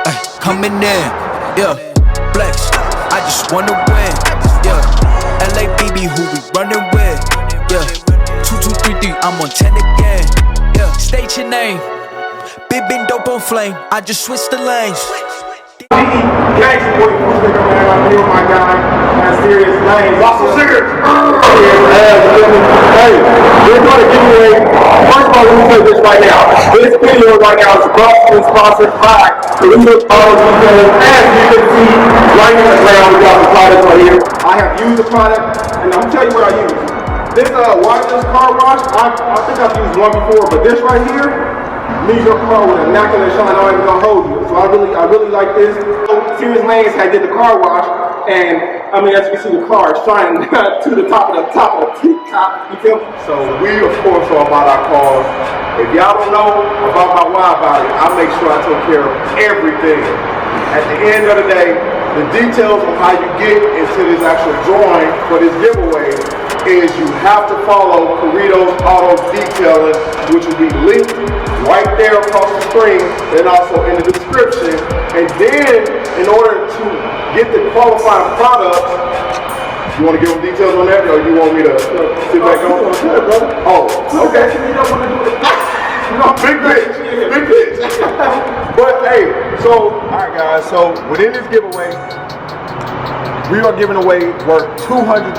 Ay, coming in, flex. I just wanna win, LABB, who we running with, 2233, I'm on 10 again, State your name, been dope on flame. I just switched the lanes. Gangsta boy, Fuush, man. I'm here with my guy, Seriouslanes. Also serious. Hey, we're going to give away. First of all, let me say this right now. This video right now is brought to you and sponsored by Serious Details. As you can see right in the ground, we got the product right here. I have used the product, and I'm gonna tell you what I use. This wireless car wash, I think I've used one before, but this right here leaves your car with a immaculate shine. I ain't gonna hold you. So I really like this. Seriouslanes had did the car wash, and I mean, as you can see, the car is shining to the top of the tip-top. You feel me? So we, of course, are about our cars. If y'all don't know about my why about it, I make sure I take care of everything. At the end of the day, the details of how you get into this actual drawing for this giveaway is you have to follow Corrido's Auto Detailing, which will be linked right there across the screen and also in the description. And then, in order to get the qualifying products, you want to give them details on that, or you want me to sit back on? Oh, okay. You don't want to do it. Big pitch. But hey, so all right, guys. So within this giveaway, we are giving away worth $200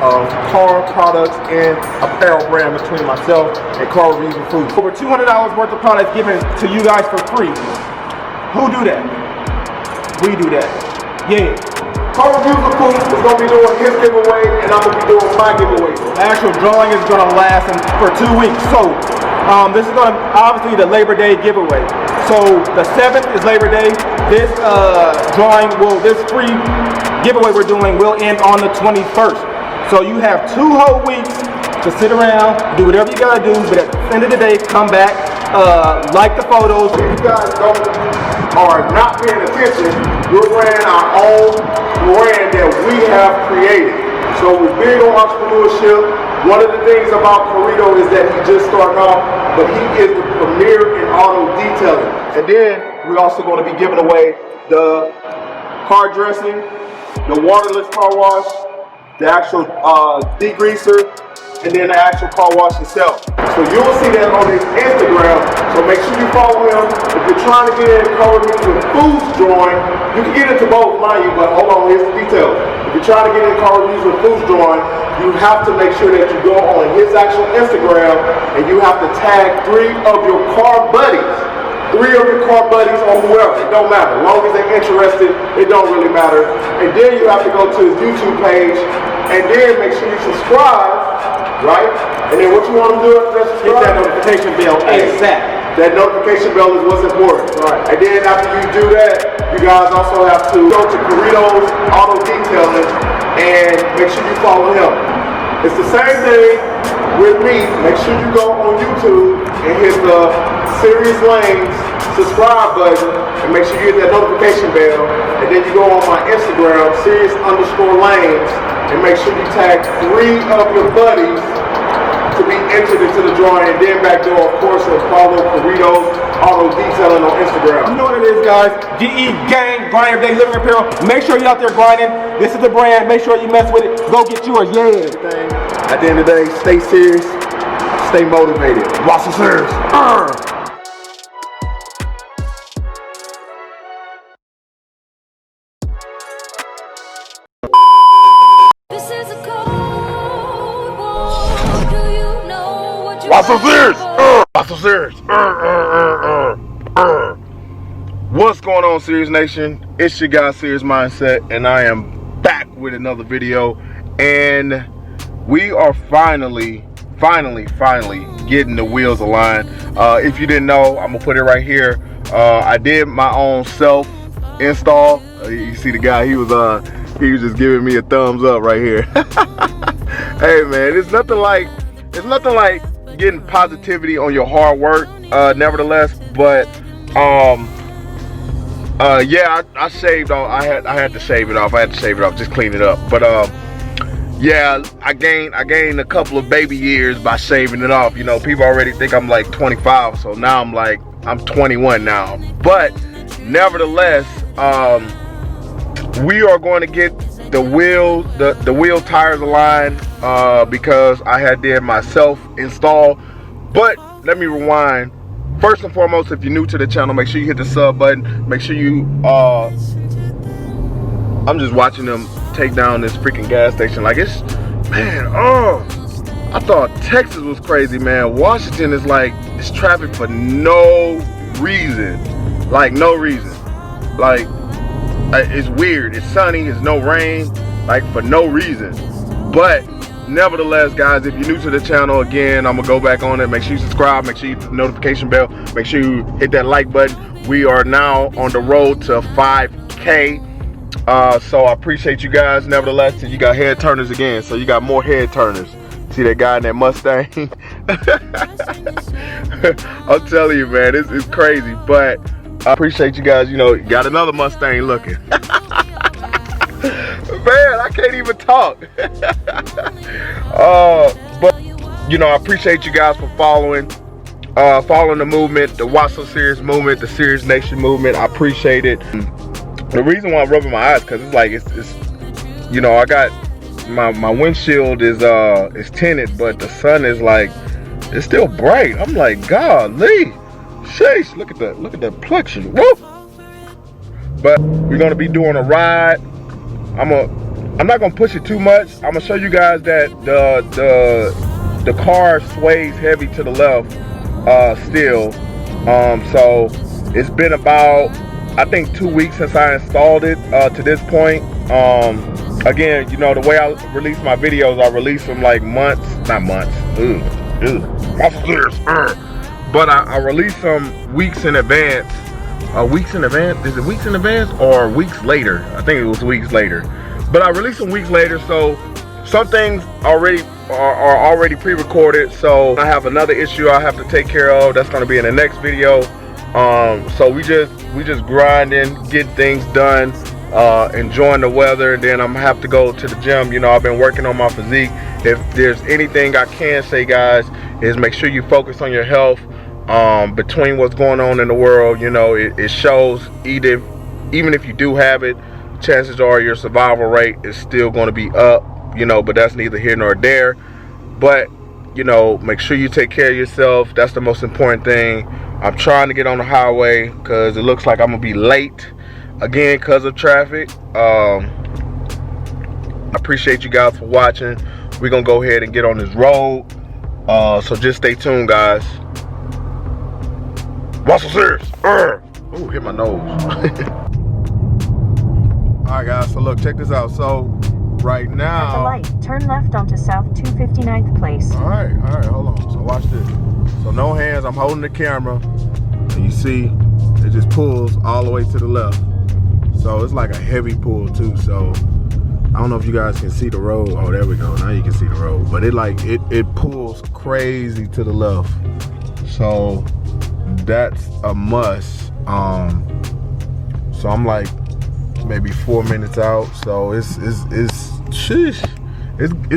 of car products and apparel brand between myself and Car Reviews and Fuush. Over $200 worth of products given to you guys for free. Who do that? We do that. Yeah. Car Reviews and Fuush is going to be doing his giveaway, and I'm going to be doing my giveaway. The actual drawing is going to last for 2 weeks. So this is going to obviously the Labor Day giveaway. So the 7th is Labor Day. This this free giveaway we're doing will end on the 21st. So you have 2 whole weeks to sit around, do whatever you gotta do, but at the end of the day, come back, like the photos. If you guys are not paying attention, we're wearing our own brand that we have created. So we're big on entrepreneurship. One of the things about Corrido is that he just started off, but he is the premier in auto detailing. And then we're also going to be giving away the car dressing, the waterless car wash, the actual degreaser, and then the actual car wash itself. So you'll see that on his Instagram, so make sure you follow him. If you're trying to get in Car Reviews with Fuush drawing, you can get into both, mind you, but hold on, here's the details. If you're trying to get in Car Reviews with Fuush drawing, you have to make sure that you go on his actual Instagram and you have to tag 3 of your car buddies. 3 of your car buddies or whoever, it don't matter. As long as they're interested, it don't really matter. And then you have to go to his YouTube page and then make sure you subscribe, right? And then what you want to do is hit that notification bell ASAP. That notification bell is what's important. Right. And then after you do that, you guys also have to go to Corrido's Auto Detailing and make sure you follow him. It's the same thing with me. Make sure you go on YouTube and hit the Seriouslanes subscribe button and make sure you hit that notification bell. And then you go on my Instagram, Serious_Lanes, and make sure you tag 3 of your buddies to be entered into the drawing. And then back door, of course, and follow Corrido's Auto Detailing on Instagram. You know what it is, guys. GE Gang, grind everyday living apparel. Make sure you're out there grinding. This is the brand. Make sure you mess with it. Go get yours. Yeah. At the end of the day, stay serious, stay motivated. Watch the serious. What's so serious? What's so serious? What's going on, Serious Nation? It's your guy, SeriousMindset, and I am back with another video. And we are finally getting the wheels aligned. If you didn't know, I'm gonna put it right here. I did my own self install. You see the guy? He was just giving me a thumbs up right here. Hey man, it's nothing like getting positivity on your hard work, nevertheless. But yeah, I shaved off. I had to shave it off. Just clean it up. But yeah, I gained a couple of baby years by shaving it off. You know, people already think I'm like 25, so now I'm 21 now. But nevertheless, we are going to get the wheel tires aligned because I had did myself install. But let me rewind. First and foremost, if you're new to the channel, make sure you hit the sub button. Make sure you I'm just watching them take down this freaking gas station. Like, it's, man, I thought Texas was crazy, man. Washington is like, it's traffic for no reason. Like, no reason. Like, it's weird. It's sunny, it's no rain, like, for no reason. But nevertheless, guys, if you're new to the channel, again, I'm gonna go back on it. Make sure you subscribe, make sure you hit the notification bell, make sure you hit that like button. We are now on the road to 5K. So I appreciate you guys. Nevertheless, you got head turners again, so you got more head turners. See that guy in that Mustang? I'm telling you, man, it's crazy. But I appreciate you guys. You know, you got another Mustang looking. Man, I can't even talk. But you know, I appreciate you guys for following the movement, the What's So Serious movement, the Serious Nation movement. I appreciate it. The reason why I'm rubbing my eyes, because it's like it's you know, I got my windshield is tinted, but the sun is like, it's still bright. I'm like, golly, sheesh, look at that plexion. Woo! But we're gonna be doing a ride. I'm not gonna push it too much. I'm gonna show you guys that the car sways heavy to the left still. So it's been about, I think, 2 weeks since I installed it to this point. Again, you know, the way I release my videos, I release them like not months. But I release them weeks in advance. Weeks in advance? Is it weeks in advance or weeks later? I think it was weeks later. But I release them weeks later, so some things are already pre-recorded. So I have another issue I have to take care of. That's going to be in the next video. So we just grinding, get things done, enjoying the weather, and then I'm gonna have to go to the gym. You know, I've been working on my physique. If there's anything I can say, guys, is make sure you focus on your health. Between what's going on in the world, you know, it shows. Even if you do have it, chances are your survival rate is still going to be up. You know, but that's neither here nor there. But you know, make sure you take care of yourself. That's the most important thing. I'm trying to get on the highway because it looks like I'm gonna be late again because of traffic. I appreciate you guys for watching. We're gonna go ahead and get on this road. So just stay tuned, guys. What's so serious? Ooh, hit my nose. Alright guys, so look, check this out. So right now, at the light, turn left onto South 259th Place. Alright, hold on. So watch this. So no hands, I'm holding the camera. And you see, it just pulls all the way to the left. So it's like a heavy pull too. So I don't know if you guys can see the road. Oh, there we go. Now you can see the road. But it pulls crazy to the left. So that's a must. So I'm like maybe 4 minutes out. So it's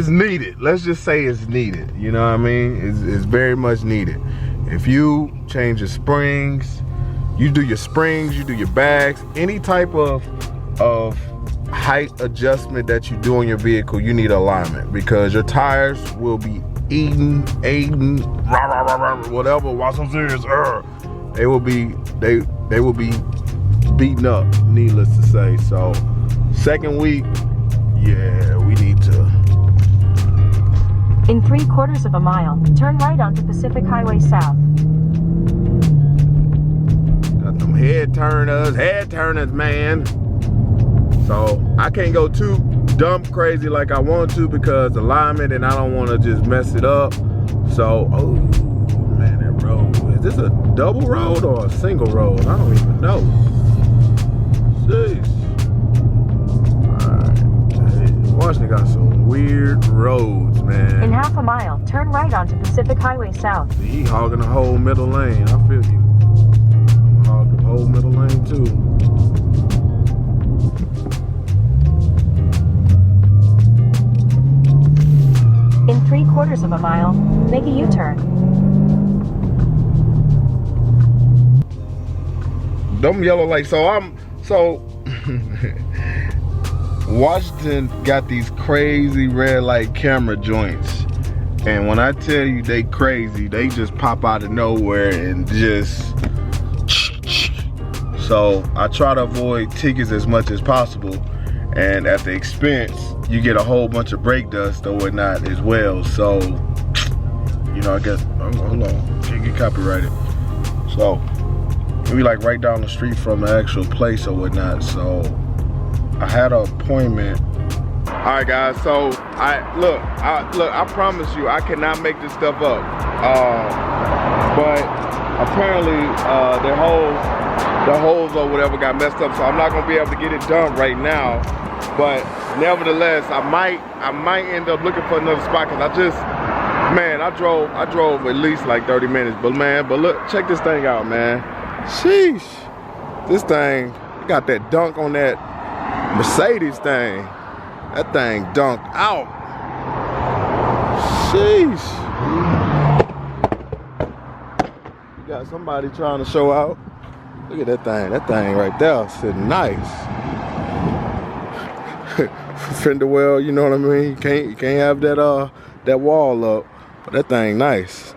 needed. Let's just say it's needed. You know what I mean? It's very much needed. If you change your springs, you do your springs, you do your bags, any type of height adjustment that you do on your vehicle, you need alignment, because your tires will be eating, whatever. What's so serious? They will be beaten up, needless to say. So second week, yeah, we need to. In 3/4 of a mile, turn right onto Pacific Highway South. Got them head turners, man. So I can't go too dumb crazy like I want to because alignment, and I don't want to just mess it up. So, oh man, that road. Is this a double road or a single road? I don't even know. Jeez. Washington got some weird roads, man. In half a mile, turn right onto Pacific Highway South. See, he hogging the whole middle lane. I feel you. I'm gonna hog the whole middle lane too. 3/4 of a mile, make a U-turn. Them yellow lights. So Washington got these crazy red light camera joints, and when I tell you they crazy, they just pop out of nowhere and just. So I try to avoid tickets as much as possible, and at the expense, you get a whole bunch of brake dust or whatnot as well. So, you know, I guess, hold on, can't get copyrighted. So, we like right down the street from the actual place or whatnot. So, I had an appointment. All right, guys. So, I promise you, I cannot make this stuff up. But apparently, the holes or whatever got messed up, so I'm not gonna be able to get it done right now. But nevertheless, I might end up looking for another spot, because I drove at least like 30 minutes. But look, check this thing out, man. Sheesh, this thing got that dunk on that Mercedes thing. That thing dunked out. Sheesh. You got somebody trying to show out. Look at that thing. That thing right there sitting nice. Fender well, you know what I mean? You can't have that wall up, but that thing nice.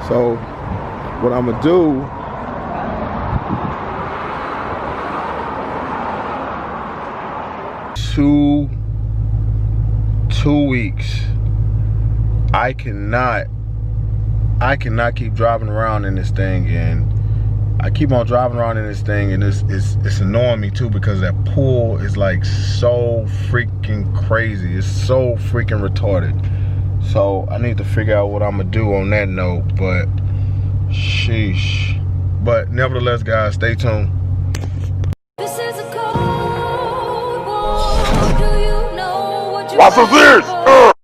So what I'm gonna do, two weeks. I cannot keep driving around in this thing, and I keep on driving around in this thing, and it's annoying me too, because that pool is like so freaking crazy. It's so freaking retarded. So I need to figure out what I'm gonna do on that note, but sheesh. But nevertheless, guys, stay tuned. This is a cold war. Do you know what you Why so serious?